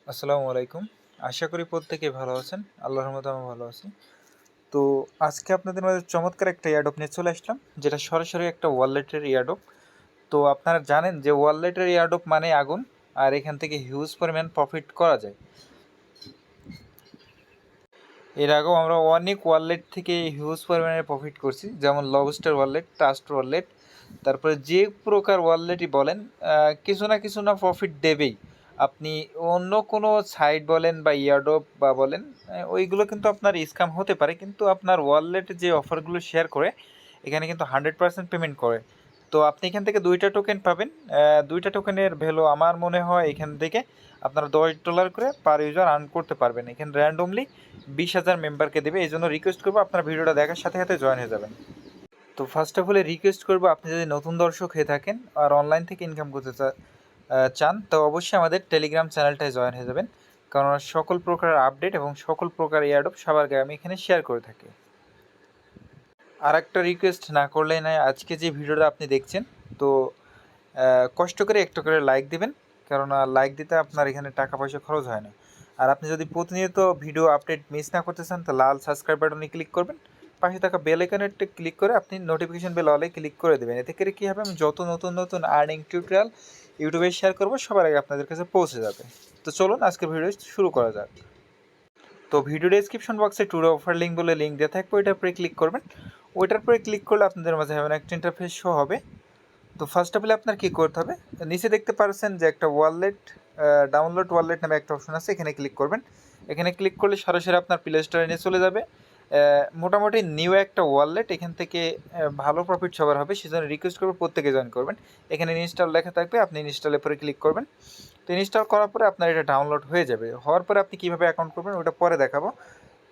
আসসালামু আলাইকুম। আশা করি প্রত্যেকেই ভালো আছেন। আল্লাহর রহমতে আমি ভালো আছি। তো আজকে আপনাদের মাঝে চমৎকার একটা এয়ারড্রপ নিয়ে চলে আসলাম, যেটা সরাসরি একটা ওয়ালেটের এয়ারড্রপ। তো আপনারা জানেন যে ওয়ালেটের এয়ারড্রপ মানে আগুন, আর এখান থেকে হিউজ পরিমাণ প্রফিট করা যায়। এর আগেও আমরা অনেক ওয়ালেট থেকে হিউজ পরিমাণে প্রফিট করছি, যেমন লবস্টার ওয়ালেট, ট্রাস্ট ওয়ালেট, তারপরে যে প্রকার ওয়ালেটই বলেন কিছু না কিছু না প্রফিট দেবেই। আপনি অন্য কোনো সাইট বলেন বা ইয়ারড্রপ বা বলেন, ওইগুলো কিন্তু আপনার স্ক্যাম হতে পারে, কিন্তু আপনার ওয়ালেটে যে অফারগুলো শেয়ার করে এখানে কিন্তু 100% পেমেন্ট করে। তো আপনি এখান থেকে দুইটা টোকেন পাবেন। দুইটা টোকেনের ভ্যালু আমার মনে হয় এখান থেকে আপনারা $10 করে পার ইউজার আর্ন করতে পারবেন। এখানে র্যান্ডমলি 20,000 মেম্বারকে দেবে। এই জন্য রিকোয়েস্ট করবো আপনার ভিডিওটা দেখার সাথে সাথে জয়েন হয়ে যাবেন। তো ফার্স্ট অফ অল রিকোয়েস্ট করবো, আপনি যদি নতুন দর্শক হয়ে থাকেন আর অনলাইন থেকে ইনকাম করতে চান, তো অবশ্যই আমাদের টেলিগ্রাম চ্যানেলটায় জয়েন হয়ে যাবেন, কারণ সকল প্রকার আপডেট এবং সকল প্রকার এয়ারড্রপ সবার আগে আমি এখানে শেয়ার করে থাকি। আর একটা রিকোয়েস্ট না করলেই নয়, আজকে যে ভিডিওটা আপনি দেখছেন, তো কষ্ট করে একটা করে লাইক দিবেন, কেননা লাইক দিতে আপনার এখানে টাকা পয়সা খরচ হয় না। আর আপনি যদি প্রতিনিয়ত ভিডিও আপডেট মিস না করতে চান, তো লাল সাবস্ক্রাইব বাটনে ক্লিক করবেন, পাশে থাকা বেল আইকনেরটা ক্লিক করে আপনি নোটিফিকেশন বেল অলে ক্লিক করে দেবেন। এতে করে কী হবে, আমি যত নতুন নতুন আর্নিং টিউটোরিয়াল ইউটিউবে শেয়ার করবো সবার আগে আপনাদের কাছে পৌঁছে যাবে। তো চলুন আজকের ভিডিও শুরু করা যাক। তো ভিডিও ডেসক্রিপশন বক্সে ট্যুর অফার লিঙ্ক বলে লিঙ্ক দেওয়া থাকবে, ওইটার পরে ক্লিক করবেন। ওইটার পরে ক্লিক করলে আপনাদের মাঝে এমন একটা ইন্টারফেস শো হবে। তো ফার্স্ট অফ অল আপনার কী করতে হবে, নিচে দেখতে পাচ্ছেন যে একটা ওয়ালেট, ডাউনলোড ওয়ালেট নামে একটা অপশন আছে, এখানে ক্লিক করবেন। এখানে ক্লিক করলে সরাসরি আপনার প্লে স্টোরে নিয়ে চলে যাবে। মোটামুটি নিউ একটা ওয়ালেট, এখান থেকে ভালো প্রফিট সবার হবে, সেজন্য রিকোয়েস্ট করবো প্রত্যেকে জয়েন করবেন। এখানে ইনস্টল লেখা থাকবে, আপনি ইনস্টলের পরে ক্লিক করবেন। তো ইনস্টল করার পরে আপনার এটা ডাউনলোড হয়ে যাবে। হওয়ার পরে আপনি কীভাবে অ্যাকাউন্ট করবেন ওটা পরে দেখাবো।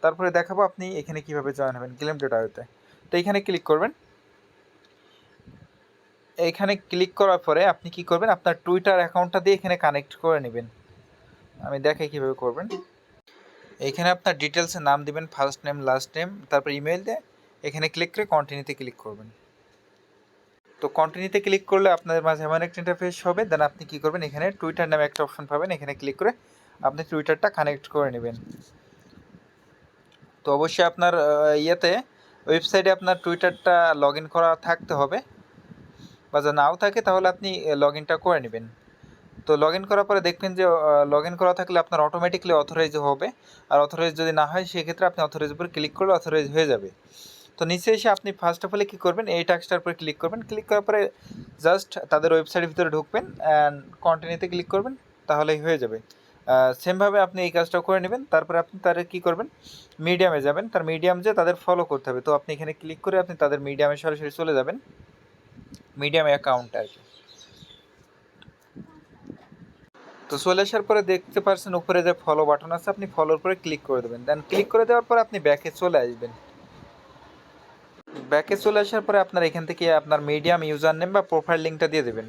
তারপরে দেখাবো আপনি এখানে কীভাবে জয়েন হবেন ক্লেম ডেটাতে। তো এখানে ক্লিক করবেন। এইখানে ক্লিক করার পরে আপনি কি করবেন, আপনার টুইটার অ্যাকাউন্টটা দিয়ে এখানে কানেক্ট করে নেবেন। আমি দেখাই কীভাবে করবেন। এইখানে আপনার ডিটেলসে নাম দিবেন, ফার্স্ট নেম, লাস্ট নেম, তারপর ইমেল দিয়ে এখানে ক্লিক করে কন্টিনিউতে ক্লিক করবেন। তো কন্টিনিউতে ক্লিক করলে আপনাদের মাঝে এমন একটা ইন্টারফেস হবে। দেন আপনি কী করবেন, এখানে টুইটার নামে একটা অপশন পাবেন, এখানে ক্লিক করে আপনি টুইটারটা কানেক্ট করে নেবেন। তো অবশ্যই আপনার ওয়েবসাইটে আপনার টুইটারটা লগ ইন করা থাকতে হবে, বা যদি নাও থাকে তাহলে আপনি লগ ইনটা করে নেবেন। তো লগ ইন করার পরে দেখবেন যে লগ ইন করা থাকলে আপনার অটোমেটিকলি অথরাইজ হবে, আর অথরাইজ যদি না হয় সেক্ষেত্রে আপনি অথরাইজ উপরে ক্লিক করলে অথরাইজ হয়ে যাবে। তো নিচে এসে আপনি ফার্স্ট অফ অলে কী করবেন, এই টাস্কটার উপরে ক্লিক করবেন। ক্লিক করার পরে জাস্ট তাদের ওয়েবসাইটের ভিতরে ঢুকবেন অ্যান্ড কন্টিনিউতে ক্লিক করবেন, তাহলেই হয়ে যাবে। সেমভাবে আপনি এই কাজটাও করে নেবেন। তারপরে আপনি তাদের কী করবেন, মিডিয়ামে যাবেন, তার মিডিয়াম যে তাদের ফলো করতে হবে। তো আপনি এখানে ক্লিক করে আপনি তাদের মিডিয়ামে সরাসরি চলে যাবেন, মিডিয়াম অ্যাকাউন্ট আর কি। তো চলে আসার পরে দেখতে পাচ্ছেন উপরে যে ফলো বাটন আছে, আপনি ফলোর উপরে ক্লিক করে দেবেন। দেন ক্লিক করে দেওয়ার পরে আপনি ব্যাকে চলে আসবেন। ব্যাকে চলে আসার পরে আপনার এখান থেকে আপনার মিডিয়াম ইউজার নেম বা প্রোফাইল লিঙ্কটা দিয়ে দেবেন।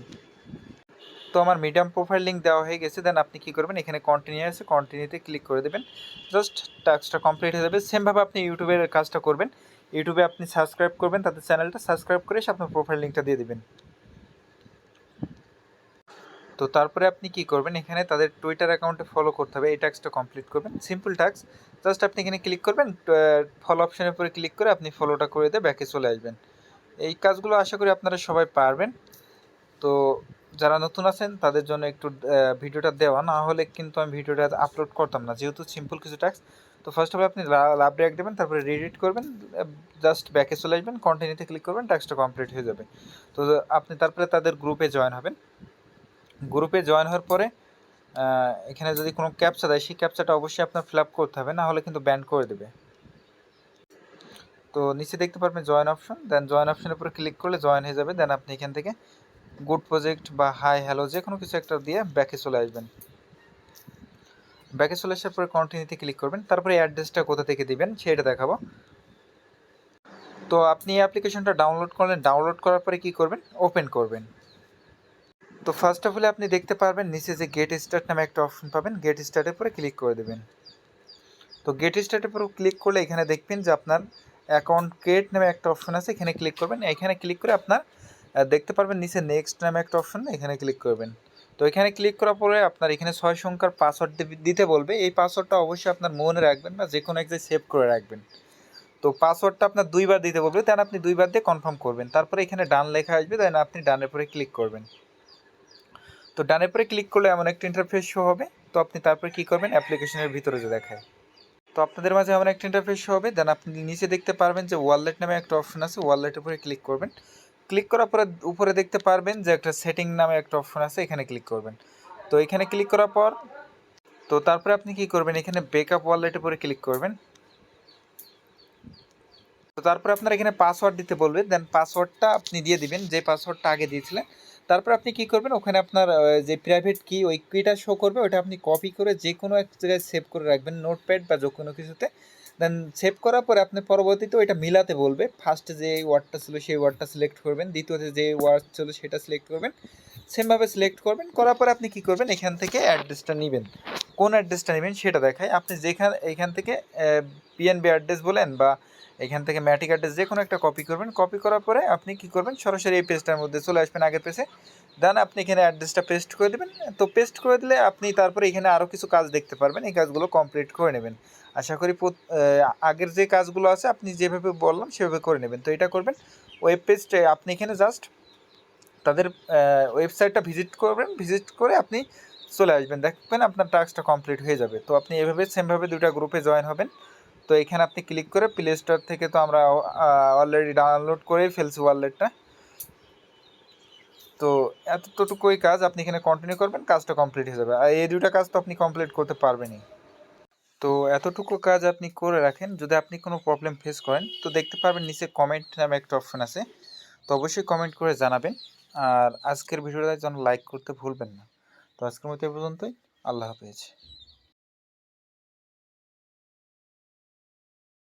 তো আমার মিডিয়াম প্রোফাইল লিঙ্ক দেওয়া হয়ে গেছে। দেন আপনি কী করবেন, এখানে কন্টিনিউ আছে, কন্টিনিউতে ক্লিক করে দেবেন। জাস্ট টাস্কটা কমপ্লিট হয়ে যাবে। সেমভাবে আপনি ইউটিউবের কাজটা করবেন। ইউটিউবে আপনি সাবস্ক্রাইব করবেন, তাদের চ্যানেলটা সাবস্ক্রাইব করে এসে আপনার প্রোফাইল লিঙ্কটা দিয়ে দেবেন। তো তারপরে আপনি কি করবেন, এখানে তাদের টুইটার অ্যাকাউন্টে ফলো করতে হবে, এই টাস্কটা কমপ্লিট করবেন। সিম্পল টাস্ক, জাস্ট আপনি এখানে ক্লিক করবেন, ফলো অপশনের উপরে ক্লিক করে আপনি ফলোটা করে দিয়ে ব্যাকে চলে আসবেন। এই কাজগুলো আশা করি আপনারা সবাই পারবেন। তো যারা নতুন আছেন তাদের জন্য একটু ভিডিওটা দেওয়া, না হলে কিন্তু আমি ভিডিওটা আপলোড করতাম না, যেহেতু সিম্পল কিছু টাস্ক। তো ফার্স্ট অফ অল আপনি লাভ রেক দেবেন, তারপরে রিডিট করবেন, জাস্ট ব্যাকে চলে আসবেন, কন্টিনিউতে ক্লিক করবেন, টাস্কটা কমপ্লিট হয়ে যাবে। তো আপনি তারপরে তাদের গ্রুপে জয়েন হবেন। গ্রুপে জয়েন হওয়ার পরে এখানে যদি কোনো ক্যাপচা দেয়, সেই ক্যাপচাটা অবশ্যই আপনার ফিল আপ করতে হবে, না হলে কিন্তু ব্যান করে দেবে। তো নিচে দেখতে পারবেন জয়েন অপশন, দেন জয়েন অপশনের উপরে ক্লিক করলে জয়েন হয়ে যাবে। দেন আপনি এখান থেকে গুড প্রজেক্ট বা হাই হ্যালো যে কোনো কিছু একটা দিয়ে ব্যাকে চলে আসবেন। ব্যাকে চলে আসার পরে কন্টিনিউতে ক্লিক করবেন। তারপরে অ্যাড্রেসটা কোথা থেকে দিবেন সেটা দেখাবো। তো আপনি এই অ্যাপ্লিকেশনটা ডাউনলোড করলেন, ডাউনলোড করার পরে কী করবেন, ওপেন করবেন। তো ফার্স্ট অফ অল আপনি দেখতে পারবেন নিচে যে গেট স্টার্ট নামে একটা অপশন পাবেন, গেট স্টার্টের পরে ক্লিক করে দেবেন। তো গেট স্টার্টের পরে ক্লিক করলে এখানে দেখবেন যে আপনার অ্যাকাউন্ট ক্রিয়েট নামে একটা অপশন আছে, এখানে ক্লিক করবেন। এখানে ক্লিক করে আপনার দেখতে পারবেন নিচে নেক্সট নামে একটা অপশন, এখানে ক্লিক করবেন। তো তো এখানে ক্লিক করার পরে আপনার এখানে 6 সংখ্যার পাসওয়ার্ড দিতে বলবে। এই পাসওয়ার্ডটা অবশ্যই আপনার মনে রাখবেন বা যে কোনো এক জায়গায় সেভ করে রাখবেন। তো পাসওয়ার্ডটা আপনার 2 বার দিতে বলবে, দেন আপনি 2 বার দিয়ে কনফার্ম করবেন। তারপরে এখানে ডান লেখা আসবে, দেন আপনি ডানের পরে ক্লিক করবেন। তো ডানের পরে ক্লিক করলে এমন একটা ইন্টারফেস শো হবে। তো আপনি তারপরে কী করবেন, অ্যাপ্লিকেশনের ভিতরে যে দেখায়, তো আপনাদের মাঝে এমন একটা ইন্টারফেস শো হবে। দেন আপনি নিচে দেখতে পারবেন যে ওয়ালেট নামে একটা অপশন আছে, ওয়ালেটের উপরে ক্লিক করবেন। ক্লিক করার পরে উপরে দেখতে পারবেন যে একটা সেটিং নামে একটা অপশন আছে, এখানে ক্লিক করবেন। তো এখানে ক্লিক করার পর তো তারপরে আপনি কি করবেন, এখানে ব্যাকআপ ওয়ালেটের উপরে ক্লিক করবেন। তো তারপরে আপনার এখানে পাসওয়ার্ড দিতে বলবে, দেন পাসওয়ার্ডটা আপনি দিয়ে দিবেন যে পাসওয়ার্ডটা আগে দিয়েছিলেন। তারপর আপনি কি করবেন, ওখানে আপনার যে প্রাইভেট কি ওই কিটা শো করবে, ওটা আপনি কপি করে যে কোনো এক জায়গায় সেভ করে রাখবেন, নোটপ্যাড বা যে কোনো কিছুতে। দেন সেভ করার পরে আপনি পরবর্তীতে ওইটা মিলাতে বলবে। ফার্স্টে যে ওয়ার্ডটা ছিল সেই ওয়ার্ডটা সিলেক্ট করবেন, দ্বিতীয়তে যে ওয়ার্ড ছিল সেটা সিলেক্ট করবেন, সেমভাবে সিলেক্ট করবেন। করার পরে আপনি কি করবেন, এখান থেকে অ্যাড্রেসটা নেবেন। কোন অ্যাড্রেসটা নেবেন সেটা দেখায়। আপনি এখান থেকে পিএনবি অ্যাড্রেস বলেন বা এখান থেকে ম্যাটিক অ্যাড্রেস যে কোনো একটা কপি করবেন। কপি করার পরে আপনি কি করবেন, সরাসরি এই পেজটার মধ্যে চলে আসবেন, আগের পেজে। দেন আপনি এখানে অ্যাড্রেসটা পেস্ট করে দেবেন। তো পেস্ট করে দিলে আপনি তারপরে এখানে আরও কিছু কাজ দেখতে পারবেন, এই কাজগুলো কমপ্লিট করে নেবেন। আশা করি আগের যে কাজগুলো আছে আপনি যেভাবে বললাম সেভাবে করে নেবেন। তো এটা করবেন, ওয়েব পেজটা আপনি এখানে জাস্ট তাদের ওয়েবসাইটটা ভিজিট করবেন, ভিজিট করে আপনি চলে আসবেন, দেখবেন আপনার টাস্কটা কমপ্লিট হয়ে যাবে। তো আপনি এভাবে সেমভাবে দুটা গ্রুপে জয়েন হবেন। তো এখানে আপনি ক্লিক করে প্লে স্টোর থেকে তো আমরা অলরেডি ডাউনলোড করেই ফেলছি ওয়ালেটটা। তো এতটুকুই কাজ, আপনি এখানে কন্টিনিউ করবেন, কাজটা কমপ্লিট হয়ে যাবে। আর এই দুটা কাজ তো আপনি কমপ্লিট করতে পারবেনই। তো এতটুকু কাজ আপনি করে রাখেন। যদি আপনি কোনো প্রবলেম ফেস করেন তো দেখতে পারবেন নিচে কমেন্ট নামে একটা অপশন আছে, তো অবশ্যই কমেন্ট করে জানাবেন। আর আজকের ভিডিওটা যেন লাইক করতে ভুলবেন না। তো আজকের মতো এ পর্যন্তই। আল্লাহ হাফেজ।